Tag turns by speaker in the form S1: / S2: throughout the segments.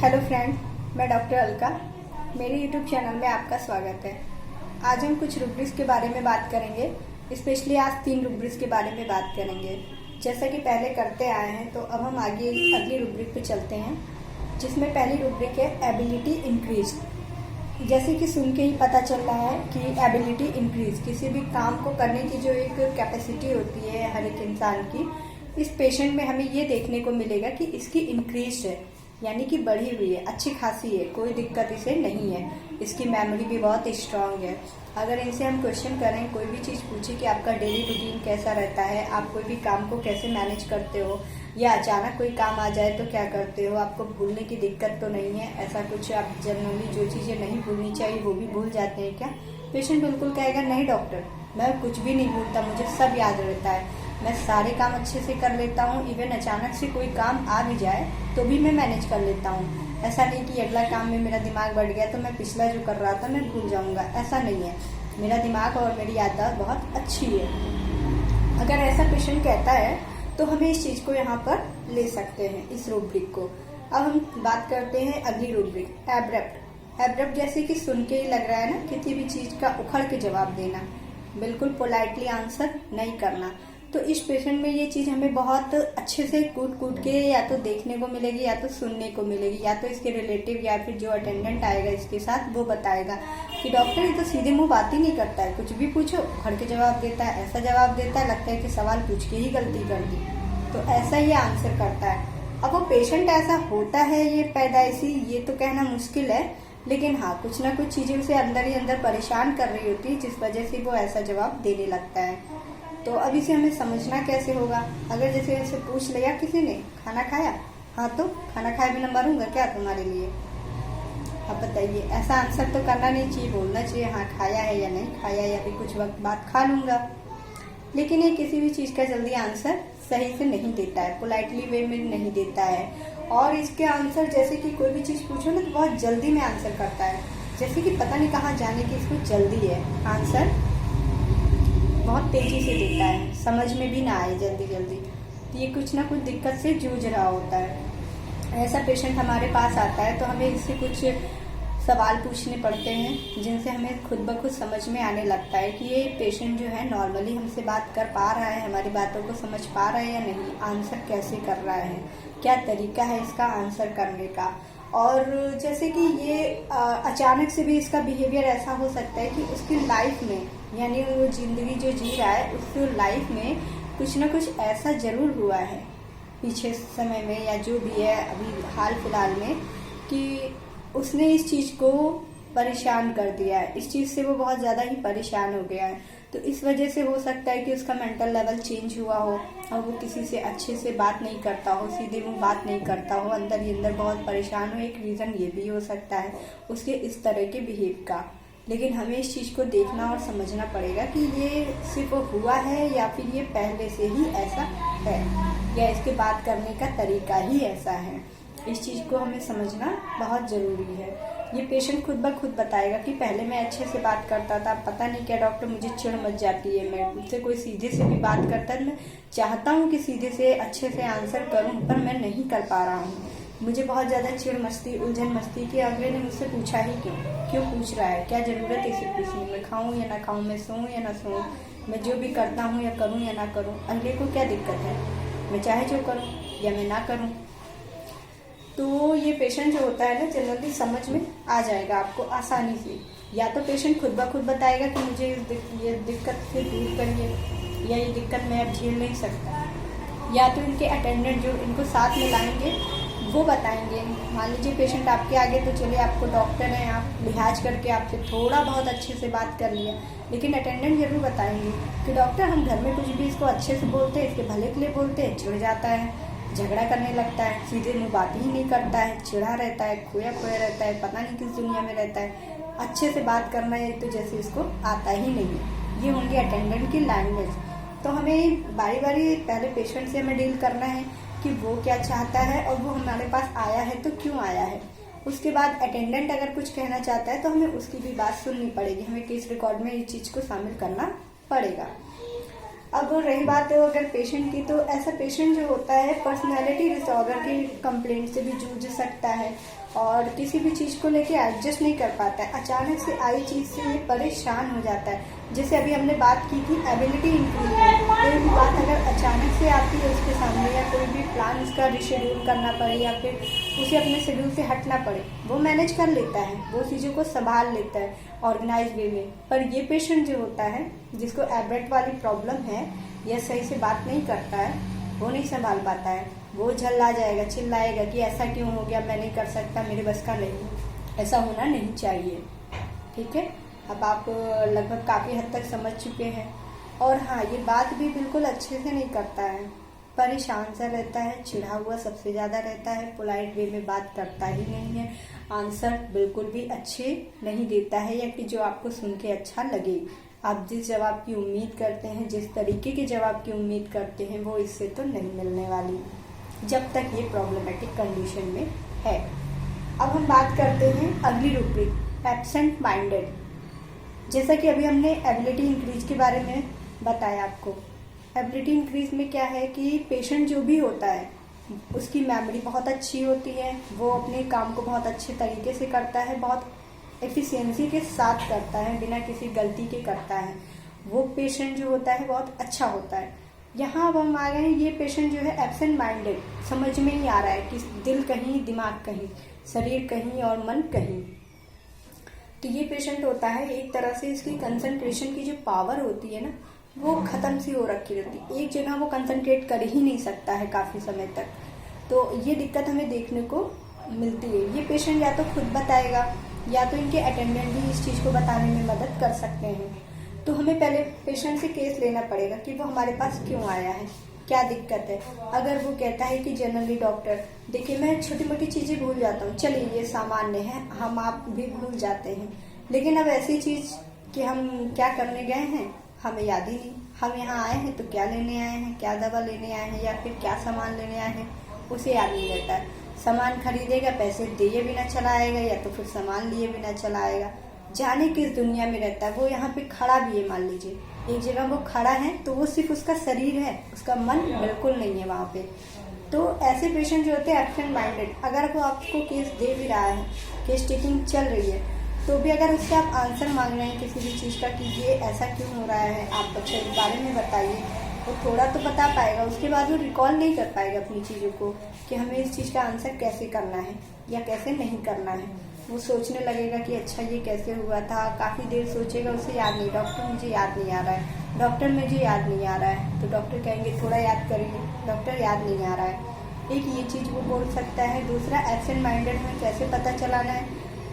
S1: Hello friend, मैं doctor Alka. मेरे YouTube channel में आपका स्वागत है। आज हम कुछ रूब्रिक्स के बारे में बात करेंगे। स्पेशली आज 3 रूब्रिक्स के बारे में बात करेंगे। जैसा कि पहले करते आए हैं, तो अब हम आगे अगली रूब्रिक पे चलते हैं, जिसमें पहली रूब्रिक है एबिलिटी इंक्रीज। जैसे कि सुन के ही पता चल रहा है कि एबिलिटी इंक्रीज किसी भी काम को करने की जो एक कैपेसिटी होती है हर एक इंसान की, इस पेशेंट में हमें ये देखने को मिलेगा कि इसकी इंक्रीज है, यानी कि बढ़ी हुई है, अच्छी खासी है, कोई दिक्कत इसे नहीं है। इसकी मेमोरी भी बहुत स्ट्रांग है। अगर इनसे हम क्वेश्चन करें, कोई भी चीज़ पूछे कि आपका डेली रूटीन कैसा रहता है, आप कोई भी काम को कैसे मैनेज करते हो, या अचानक कोई काम आ जाए तो क्या करते हो, आपको भूलने की दिक्कत तो नहीं है, ऐसा कुछ आप जनरली जो चीज़ें नहीं भूलनी चाहिए वो भी भूल जाते हैं क्या? पेशेंट बिल्कुल कहेगा नहीं डॉक्टर, मैं कुछ भी नहीं भूलता, मुझे सब याद रहता है, मैं सारे काम अच्छे से कर लेता हूँ। इवन अचानक से कोई काम आ भी जाए तो भी मैं मैनेज कर लेता हूँ। ऐसा नहीं कि अगला काम में मेरा दिमाग बढ़ गया तो मैं पिछला जो कर रहा था मैं भूल जाऊँगा, ऐसा नहीं है। मेरा दिमाग और मेरी याददाश्त बहुत अच्छी है। अगर ऐसा पेशेंट कहता है तो हमें इस चीज़ को यहाँ पर ले सकते हैं, इस रूब्रिक को। अब हम बात करते हैं अगली रूब्रिक, एब्रप्ट। एब्रप्ट जैसे कि सुन के ही लग रहा है ना, किसी भी चीज़ का उखड़ के जवाब देना, बिल्कुल पोलाइटली आंसर नहीं करना। तो इस पेशेंट में ये चीज़ हमें बहुत अच्छे से कूट कूट के या तो देखने को मिलेगी या तो सुनने को मिलेगी, या तो इसके रिलेटिव या फिर जो अटेंडेंट आएगा इसके साथ वो बताएगा कि डॉक्टर ये तो सीधे मुंह बात ही नहीं करता है, कुछ भी पूछो उखड़ के जवाब देता है, ऐसा जवाब देता है लगता है कि सवाल पूछ के ही गलती कर दी, तो ऐसा ही आंसर करता है। अब वो पेशेंट ऐसा होता है ये पैदाइशी, ये तो कहना मुश्किल है, लेकिन हाँ कुछ ना कुछ चीज़ें उसे अंदर ही अंदर परेशान कर रही होती है, जिस वजह से वो ऐसा जवाब देने लगता है। तो अब इसे हमें समझना कैसे होगा? अगर जैसे ऐसे पूछ लिया किसी ने, खाना खाया? हाँ, तो खाना खाए बिना मरूंगा क्या तुम्हारे लिए? अब बताइए, ऐसा आंसर तो करना नहीं चाहिए, बोलना चाहिए हाँ खाया है या नहीं खाया, या फिर कुछ वक्त बाद खा लूंगा। लेकिन ये किसी भी चीज़ का जल्दी आंसर सही से नहीं देता है, पोलाइटली वे में नहीं देता है। और इसके आंसर जैसे कि कोई भी चीज़ पूछो ना तो बहुत जल्दी में आंसर करता है, जैसे कि पता नहीं कहाँ जाने की इसको जल्दी है। आंसर बहुत तेजी से देता है, समझ में भी ना आए जल्दी जल्दी, तो ये कुछ ना कुछ दिक्कत से जूझ रहा होता है। ऐसा पेशेंट हमारे पास आता है तो हमें इससे कुछ सवाल पूछने पड़ते हैं, जिनसे हमें खुद ब खुद समझ में आने लगता है कि ये पेशेंट जो है नॉर्मली हमसे बात कर पा रहा है, हमारी बातों को समझ पा रहा है या नहीं, आंसर कैसे कर रहा है, क्या तरीका है इसका आंसर करने का। और जैसे कि ये अचानक से भी इसका बिहेवियर ऐसा हो सकता है कि उसकी लाइफ में, यानी वो जिंदगी जो जी रहा है उस लाइफ में कुछ ना कुछ ऐसा जरूर हुआ है पीछे समय में, या जो भी है अभी हाल फिलहाल में, कि उसने इस चीज़ को परेशान कर दिया है, इस चीज़ से वो बहुत ज़्यादा ही परेशान हो गया है। तो इस वजह से हो सकता है कि उसका मेंटल लेवल चेंज हुआ हो और वो किसी से अच्छे से बात नहीं करता हो, सीधे मुंह बात नहीं करता हो, अंदर ही अंदर बहुत परेशान हो। एक रीज़न ये भी हो सकता है उसके इस तरह के बिहेव का। लेकिन हमें इस चीज़ को देखना और समझना पड़ेगा कि ये सिर्फ हुआ है या फिर ये पहले से ही ऐसा है, या इसके बात करने का तरीका ही ऐसा है। इस चीज़ को हमें समझना बहुत ज़रूरी है। ये पेशेंट खुद ब खुद बताएगा कि पहले मैं अच्छे से बात करता था, पता नहीं क्या डॉक्टर मुझे चिढ़ मच जाती है, मैं मुझसे कोई सीधे से भी बात करता है, मैं चाहता हूँ कि सीधे से अच्छे से आंसर करूँ पर मैं नहीं कर पा रहा हूँ, मुझे बहुत ज़्यादा चिढ़ मस्ती उलझन मस्ती कि अगले ने मुझसे पूछा ही क्यों पूछ रहा है, क्या ज़रूरत है इसे पूछने, मैं खाऊँ या ना खाऊँ, मैं सोऊँ या ना सोऊँ, मैं जो भी करता हूँ या करूँ या ना करूँ, अगले को क्या दिक्कत है, मैं चाहे जो करूँ या मैं ना करूँ। तो ये पेशेंट जो होता है ना जनरली समझ में आ जाएगा आपको आसानी से। या तो पेशेंट खुद ब खुद बताएगा कि मुझे ये दिक्कत से दूर करिए, या ये दिक्कत मैं अब झेल नहीं सकता, या तो इनके अटेंडेंट जो इनको साथ में लाएंगे वो बताएंगे। मान लीजिए पेशेंट आपके आगे, तो चलिए आपको डॉक्टर हैं, आप लिहाज करके आपसे थोड़ा बहुत अच्छे से बात कर लिया, लेकिन अटेंडेंट जरूर बताएंगे कि डॉक्टर हम घर में कुछ भी इसको अच्छे से बोलते हैं, इसके भले के लिए बोलते हैं, चिढ़ जाता है, झगड़ा करने लगता है, सीधे मुंह बात ही नहीं करता है, चिढ़ा रहता है, खोया खोया रहता है, पता नहीं किस दुनिया में रहता है, अच्छे से बात करना है तो जैसे इसको आता ही नहीं है। ये होंगी अटेंडेंट की लैंग्वेज। तो हमें बारी बारी पहले पेशेंट से हमें डील करना है कि वो क्या चाहता है और वो हमारे पास आया है तो क्यों आया है। उसके बाद अटेंडेंट अगर कुछ कहना चाहता है तो हमें उसकी भी बात सुननी पड़ेगी, हमें केस रिकॉर्ड में इस चीज़ को शामिल करना पड़ेगा। अब रही बात है अगर पेशेंट की, तो ऐसा पेशेंट जो होता है पर्सनैलिटी डिसऑर्डर की कंप्लेंट से भी जूझ सकता है। और किसी भी चीज़ को लेके एडजस्ट नहीं कर पाता है। अचानक से आई चीज़ से ये परेशान हो जाता है। जैसे अभी हमने बात की थी एबिलिटी इंक्रीज में, कोई भी बात अगर अचानक से आती है उसके सामने, या कोई भी प्लान उसका रिशेड्यूल करना पड़े या फिर उसे अपने शेड्यूल से हटना पड़े, वो मैनेज कर लेता है, वो चीज़ों को संभाल लेता है ऑर्गेनाइज वे में। पर ये पेशेंट जो होता है जिसको एब्रेट वाली प्रॉब्लम है या सही से बात नहीं करता है, वो नहीं संभाल पाता है। वो झल्ला जाएगा, चिल्लाएगा कि ऐसा क्यों हो गया, मैं नहीं कर सकता, मेरे बस का नहीं, ऐसा होना नहीं चाहिए। ठीक है, अब आप लगभग काफ़ी हद तक समझ चुके हैं। और हाँ, ये बात भी बिल्कुल अच्छे से नहीं करता है, परेशान सा रहता है, चिढ़ा हुआ सबसे ज़्यादा रहता है, पोलाइट वे में बात करता ही नहीं है, आंसर बिल्कुल भी अच्छे नहीं देता है या कि जो आपको सुन के अच्छा लगे। आप जिस जवाब की उम्मीद करते हैं, जिस तरीके के जवाब की उम्मीद करते हैं, वो इससे तो नहीं मिलने वाली जब तक ये प्रॉब्लमेटिक कंडीशन में है। अब हम बात करते हैं अगली रूब्रिक, एब्सेंट माइंडेड। जैसा कि अभी हमने एबिलिटी इंक्रीज के बारे में बताया आपको। एबिलिटी इंक्रीज में क्या है कि पेशेंट जो भी होता है उसकी मेमोरी बहुत अच्छी होती है, वो अपने काम को बहुत अच्छे तरीके से करता है, बहुत एफिशिएंसी के साथ करता है, बिना किसी गलती के करता है। वो पेशेंट जो होता है बहुत अच्छा होता है। यहाँ अब हम आ गए हैं, ये पेशेंट जो है एब्सेंट माइंडेड, समझ में नहीं आ रहा है कि दिल कहीं, दिमाग कहीं, शरीर कहीं और मन कहीं। तो ये पेशेंट होता है, एक तरह से इसकी कंसंट्रेशन की जो पावर होती है ना, वो खत्म सी हो रखी रहती है, एक जगह वो कंसंट्रेट कर ही नहीं सकता है काफी समय तक। तो ये दिक्कत हमें देखने को मिलती है। ये पेशेंट या तो खुद बताएगा या तो इनके अटेंडेंट भी इस चीज को बताने में मदद कर सकते हैं। तो हमें पहले पेशेंट से केस लेना पड़ेगा कि वो हमारे पास क्यों आया है, क्या दिक्कत है। अगर वो कहता है कि जनरली डॉक्टर देखिए मैं छोटी मोटी चीजें भूल जाता हूँ, चलिए ये सामान्य है, हम आप भी भूल जाते हैं, लेकिन अब ऐसी चीज कि हम क्या करने गए हैं हमें याद ही नहीं, हम यहाँ आए हैं तो क्या लेने आए हैं, क्या दवा लेने आए हैं या फिर क्या सामान लेने आए हैं, उसे याद नहीं रहता है। सामान खरीदेगा, पैसे दिए बिना चला आएगा या तो फिर सामान लिए बिना चला आएगा, जाने किस दुनिया में रहता है। वो यहाँ पे खड़ा भी है, मान लीजिए एक जगह वो खड़ा है तो वो सिर्फ उसका शरीर है, उसका मन बिल्कुल नहीं है वहाँ पे। तो ऐसे पेशेंट जो होते हैं एब्सेंट माइंडेड, अगर वो आपको केस दे भी रहा है, केस टेकिंग चल रही है, तो भी अगर उससे आप आंसर मांग रहे हैं किसी भी चीज़ का कि ये ऐसा क्यों हो रहा है, आप बच्चे के बारे में बताइए, वो थोड़ा तो बता पाएगा, उसके बाद वो रिकॉल नहीं कर पाएगा अपनी चीज़ों को कि हमें इस चीज़ का आंसर कैसे करना है या कैसे नहीं करना है। वो सोचने लगेगा कि अच्छा ये कैसे हुआ था, काफ़ी देर सोचेगा, उसे याद नहीं, डॉक्टर मुझे याद नहीं आ रहा है, डॉक्टर मुझे याद नहीं आ रहा है, तो डॉक्टर कहेंगे थोड़ा याद करिए, डॉक्टर याद नहीं आ रहा है। एक ये चीज़ वो बोल सकता है। दूसरा, एब्सेंट माइंडेड में कैसे पता चलाना है,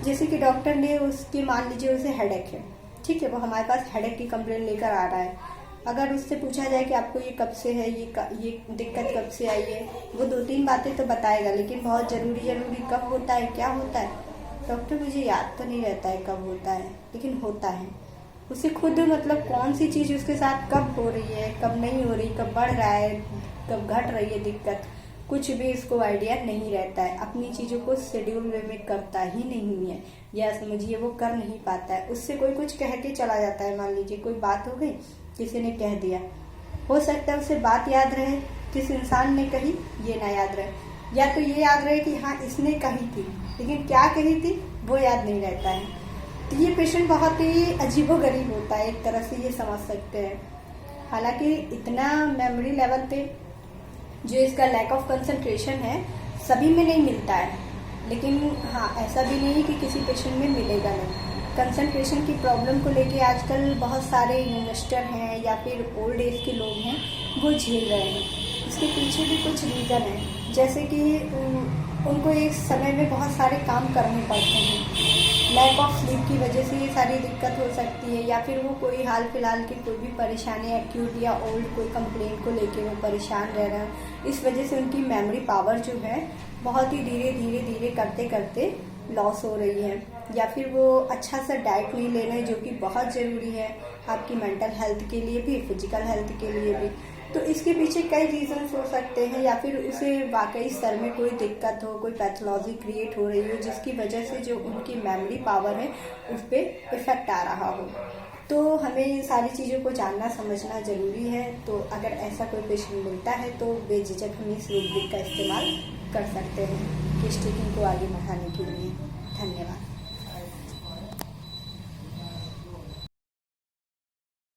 S1: जैसे कि डॉक्टर ने उसकी, मान लीजिए उसे हेडेक है, ठीक है, वो हमारे पास हेडेक की कंप्लेंट लेकर आ रहा है। अगर उससे पूछा जाए कि आपको ये कब से है, ये दिक्कत कब से आई है, वो 2-3 बातें तो बताएगा, लेकिन बहुत जरूरी कब होता है, क्या होता है, डॉक्टर मुझे याद तो नहीं रहता है कब होता है, लेकिन होता है। उसे खुद मतलब कौन सी चीज़ उसके साथ कब हो रही है, कब नहीं हो रही, कब बढ़ रहा है, कब घट रही है दिक्कत, कुछ भी इसको आइडिया नहीं रहता है। अपनी चीज़ों को शेड्यूल वे में करता ही नहीं है, या समझिए वो कर नहीं पाता है। उससे कोई कुछ कह के चला जाता है, मान लीजिए कोई बात हो गई, किसी ने कह दिया, हो सकता है उसे बात याद रहे, किस इंसान ने कही ये ना याद रहे, या तो ये याद रहे कि हाँ इसने कही थी, लेकिन क्या कही थी वो याद नहीं रहता है। तो ये पेशेंट बहुत ही अजीबोगरीब होता है, एक तरह से ये समझ सकते हैं। हालांकि इतना मेमोरी लेवल पे जो इसका लैक ऑफ कंसंट्रेशन है सभी में नहीं मिलता है, लेकिन हाँ ऐसा भी नहीं है कि किसी पेशेंट में मिलेगा नहीं। कंसंट्रेशन की प्रॉब्लम को लेके आजकल बहुत सारे इन्वेस्टर हैं या फिर ओल्ड एज के लोग हैं वो झेल रहे हैं। इसके पीछे भी कुछ रीज़न है, जैसे कि उनको एक समय में बहुत सारे काम करने पड़ते हैं, लैक ऑफ स्लीप की वजह से ये सारी दिक्कत हो सकती है, या फिर वो कोई हाल फिलहाल की कोई भी परेशानी, एक्यूट या ओल्ड कोई कंप्लेंट को लेके वो परेशान रह रहे हैं। इस वजह से उनकी मेमोरी पावर जो है बहुत ही धीरे धीरे करते करते लॉस हो रही है, या फिर वो अच्छा सा डाइट नहीं ले रहे, जो कि बहुत ज़रूरी है आपकी मेंटल हेल्थ के लिए भी, फिजिकल हेल्थ के लिए भी। तो इसके पीछे कई रीजंस हो सकते हैं, या फिर उसे वाकई सर में कोई दिक्कत हो, कोई पैथोलॉजी क्रिएट हो रही हो, जिसकी वजह से जो उनकी मेमोरी पावर है उस पर इफेक्ट आ रहा हो। तो हमें इन सारी चीज़ों को जानना समझना ज़रूरी है। तो अगर ऐसा कोई पेशेंट मिलता है तो बेझिझक हम इस रूब्रिक का इस्तेमाल कर सकते हैं कि स्पीकिंग को आगे बढ़ाने के लिए। धन्यवाद।